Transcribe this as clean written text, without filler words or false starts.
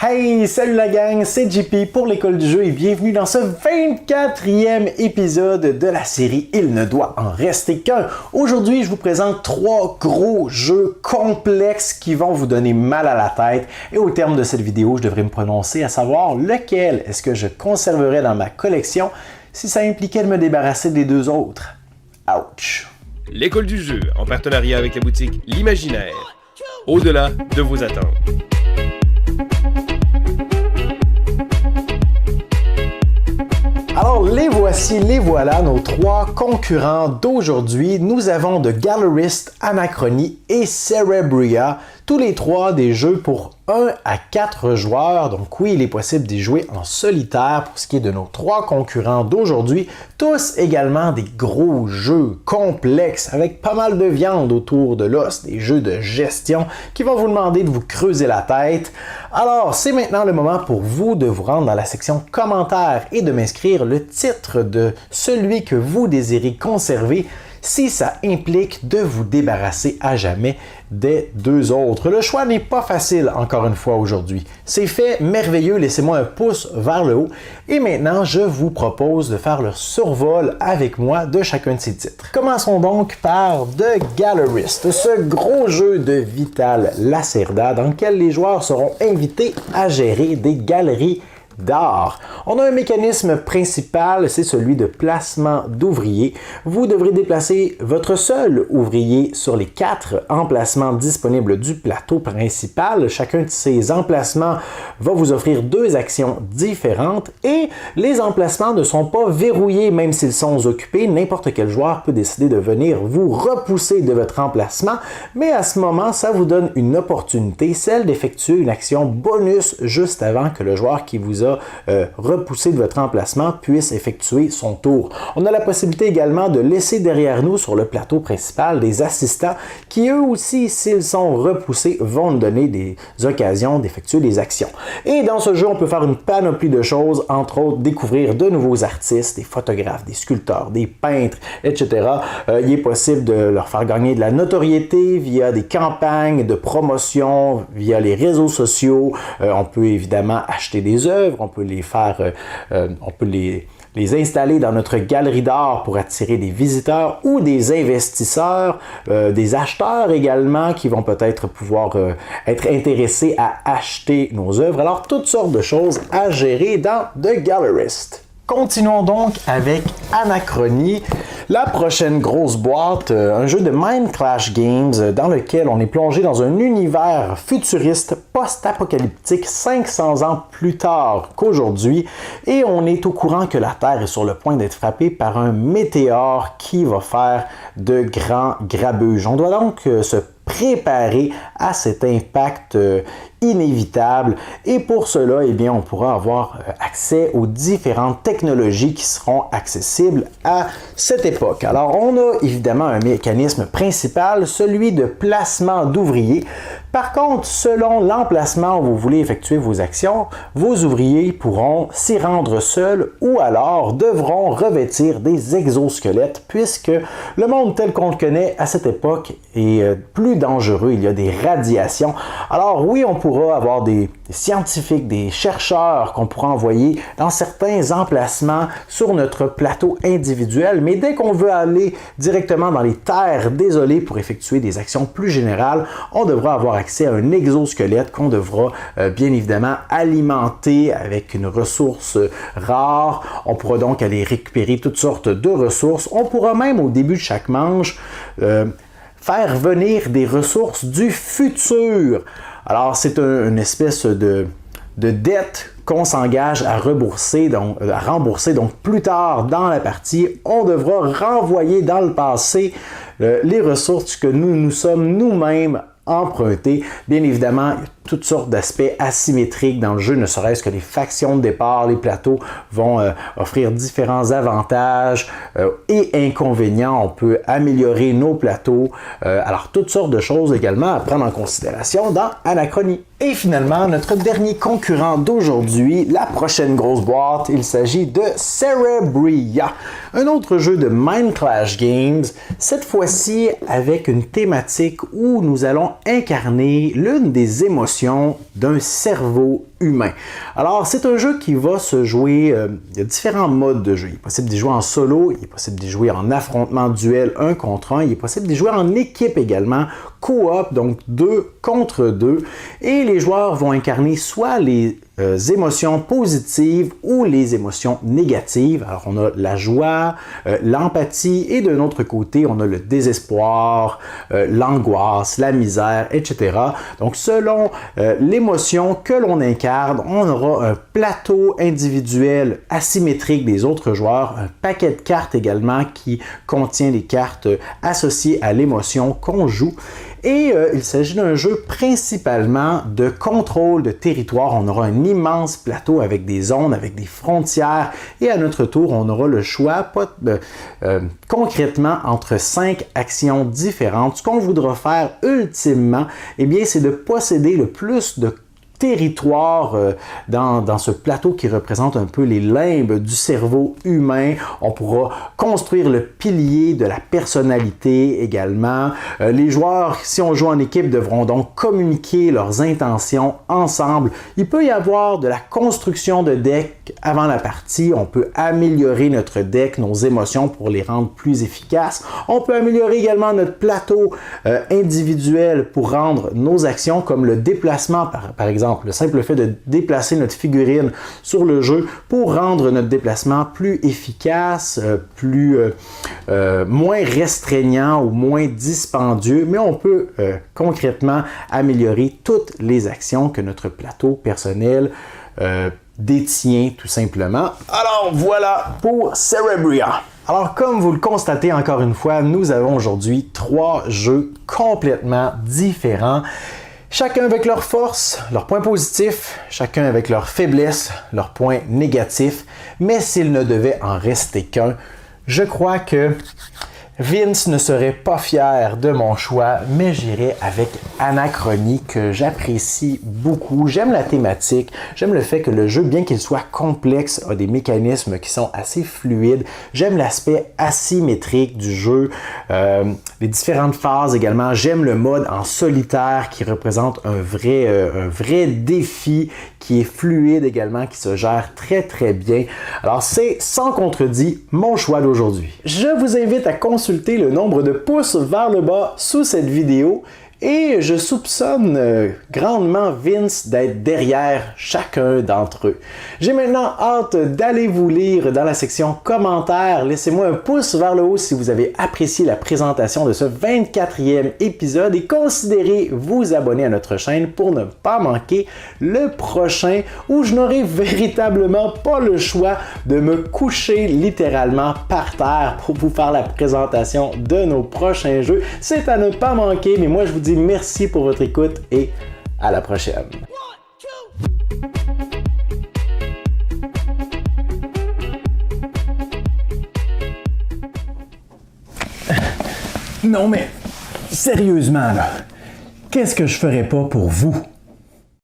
Hey, salut la gang, c'est JP pour l'école du jeu et bienvenue dans ce 24e épisode de la série Il ne doit en rester qu'un. Aujourd'hui, je vous présente 3 gros jeux complexes qui vont vous donner mal à la tête et au terme de cette vidéo, je devrais me prononcer à savoir lequel est-ce que je conserverai dans ma collection si ça impliquait de me débarrasser des 2 autres. Ouch! L'école du jeu, en partenariat avec la boutique L'Imaginaire. Au-delà de vos attentes. Alors, les voilà, nos 3 concurrents d'aujourd'hui. Nous avons The Gallerist, Anachronie et Cerebria, tous les 3 des jeux pour 1 à 4 joueurs. Donc oui, il est possible d'y jouer en solitaire pour ce qui est de nos 3 concurrents d'aujourd'hui. Tous également des gros jeux complexes avec pas mal de viande autour de l'os, des jeux de gestion qui vont vous demander de vous creuser la tête. Alors, c'est maintenant le moment pour vous de vous rendre dans la section commentaires et de m'inscrire le titre de celui que vous désirez conserver si ça implique de vous débarrasser à jamais des 2 autres. Le choix n'est pas facile encore une fois aujourd'hui. C'est fait merveilleux, laissez-moi un pouce vers le haut. Et maintenant, je vous propose de faire le survol avec moi de chacun de ces titres. Commençons donc par The Gallerist, ce gros jeu de Vital Lacerda dans lequel les joueurs seront invités à gérer des galeries d'art. On a un mécanisme principal, c'est celui de placement d'ouvriers. Vous devrez déplacer votre seul ouvrier sur les 4 emplacements disponibles du plateau principal. Chacun de ces emplacements va vous offrir 2 actions différentes et les emplacements ne sont pas verrouillés même s'ils sont occupés. N'importe quel joueur peut décider de venir vous repousser de votre emplacement, mais à ce moment, ça vous donne une opportunité, celle d'effectuer une action bonus juste avant que le joueur qui vous a repoussé de votre emplacement puisse effectuer son tour. On a la possibilité également de laisser derrière nous sur le plateau principal des assistants qui eux aussi, s'ils sont repoussés, vont nous donner des occasions d'effectuer des actions. Et dans ce jeu, on peut faire une panoplie de choses, entre autres découvrir de nouveaux artistes, des photographes, des sculpteurs, des peintres, etc. Il est possible de leur faire gagner de la notoriété via des campagnes de promotion, via les réseaux sociaux. On peut évidemment acheter des œuvres, on peut les faire, on peut les installer dans notre galerie d'art pour attirer des visiteurs ou des investisseurs, des acheteurs également qui vont peut-être pouvoir être intéressés à acheter nos œuvres. Alors, toutes sortes de choses à gérer dans The Gallerist. Continuons donc avec Anachronie, la prochaine grosse boîte, un jeu de Mind Clash Games dans lequel on est plongé dans un univers futuriste post-apocalyptique 500 ans plus tard qu'aujourd'hui et on est au courant que la Terre est sur le point d'être frappée par un météore qui va faire de grands grabuges. On doit donc se préparer à cet impact inévitable et pour cela, eh bien, on pourra avoir accès aux différentes technologies qui seront accessibles à cette époque. Alors, on a évidemment un mécanisme principal, celui de placement d'ouvriers. Par contre, selon l'emplacement où vous voulez effectuer vos actions, vos ouvriers pourront s'y rendre seuls ou alors devront revêtir des exosquelettes puisque le monde tel qu'on le connaît à cette époque est plus dangereux, il y a des radiations. Alors oui, on pourra avoir des scientifiques, des chercheurs qu'on pourra envoyer dans certains emplacements sur notre plateau individuel, mais dès qu'on veut aller directement dans les terres désolées pour effectuer des actions plus générales, on devra avoir accès à un exosquelette qu'on devra bien évidemment alimenter avec une ressource rare. On pourra donc aller récupérer toutes sortes de ressources. On pourra même au début de chaque manche faire venir des ressources du futur. Alors c'est une espèce de dette qu'on s'engage à rembourser, donc plus tard dans la partie, on devra renvoyer dans le passé les ressources que nous sommes nous-mêmes empruntés. Bien évidemment, il y a toutes sortes d'aspects asymétriques dans le jeu, ne serait-ce que les factions de départ, les plateaux vont offrir différents avantages et inconvénients. On peut améliorer nos plateaux. Alors, toutes sortes de choses également à prendre en considération dans Anachronie. Et finalement, notre dernier concurrent d'aujourd'hui, la prochaine grosse boîte, il s'agit de Cerebria, un autre jeu de Mind Clash Games, cette fois-ci avec une thématique où nous allons incarner l'une des émotions d'un cerveau humain. Alors, c'est un jeu qui va se jouer, il y a différents modes de jeu. Il est possible d'y jouer en solo, il est possible d'y jouer en affrontement duel 1 contre 1, il est possible d'y jouer en équipe également, coop, donc 2 contre 2, et les joueurs vont incarner soit les émotions positives ou les émotions négatives. Alors, on a la joie, l'empathie, et d'un autre côté, on a le désespoir, l'angoisse, la misère, etc. Donc, selon l'émotion que l'on incarne, on aura un plateau individuel asymétrique des autres joueurs, un paquet de cartes également qui contient les cartes associées à l'émotion qu'on joue. Et il s'agit d'un jeu principalement de contrôle de territoire. On aura un immense plateau avec des zones, avec des frontières, et à notre tour, on aura le choix concrètement entre 5 actions différentes. Ce qu'on voudra faire ultimement, eh bien, c'est de posséder le plus de territoire dans ce plateau qui représente un peu les limbes du cerveau humain. On pourra construire le pilier de la personnalité également. Les joueurs, si on joue en équipe, devront donc communiquer leurs intentions ensemble. Il peut y avoir de la construction de deck avant la partie. On peut améliorer notre deck, nos émotions pour les rendre plus efficaces. On peut améliorer également notre plateau individuel pour rendre nos actions comme le déplacement, par exemple, le simple fait de déplacer notre figurine sur le jeu pour rendre notre déplacement plus efficace, moins restreignant ou moins dispendieux, mais on peut concrètement améliorer toutes les actions que notre plateau personnel détient tout simplement. Alors voilà pour Cerebria. Alors, comme vous le constatez encore une fois, nous avons aujourd'hui 3 jeux complètement différents. Chacun avec leurs forces, leurs points positifs, chacun avec leurs faiblesses, leurs points négatifs. Mais s'il ne devait en rester qu'un, je crois que Vince ne serait pas fier de mon choix, mais j'irai avec Anachronie, que j'apprécie beaucoup. J'aime la thématique, j'aime le fait que le jeu, bien qu'il soit complexe, a des mécanismes qui sont assez fluides. J'aime l'aspect asymétrique du jeu, les différentes phases également. J'aime le mode en solitaire qui représente un vrai défi, qui est fluide également, qui se gère très bien. Alors c'est sans contredit mon choix d'aujourd'hui. Je vous invite à consulter le nombre de pouces vers le bas sous cette vidéo et je soupçonne grandement Vince d'être derrière chacun d'entre eux. J'ai maintenant hâte d'aller vous lire dans la section commentaires. Laissez-moi un pouce vers le haut si vous avez apprécié la présentation de ce 24e épisode et considérez vous abonner à notre chaîne pour ne pas manquer le prochain où je n'aurai véritablement pas le choix de me coucher littéralement par terre pour vous faire la présentation de nos prochains jeux. C'est à ne pas manquer, mais moi je vous dis merci pour votre écoute et à la prochaine. Non mais, sérieusement là, qu'est-ce que je ferais pas pour vous?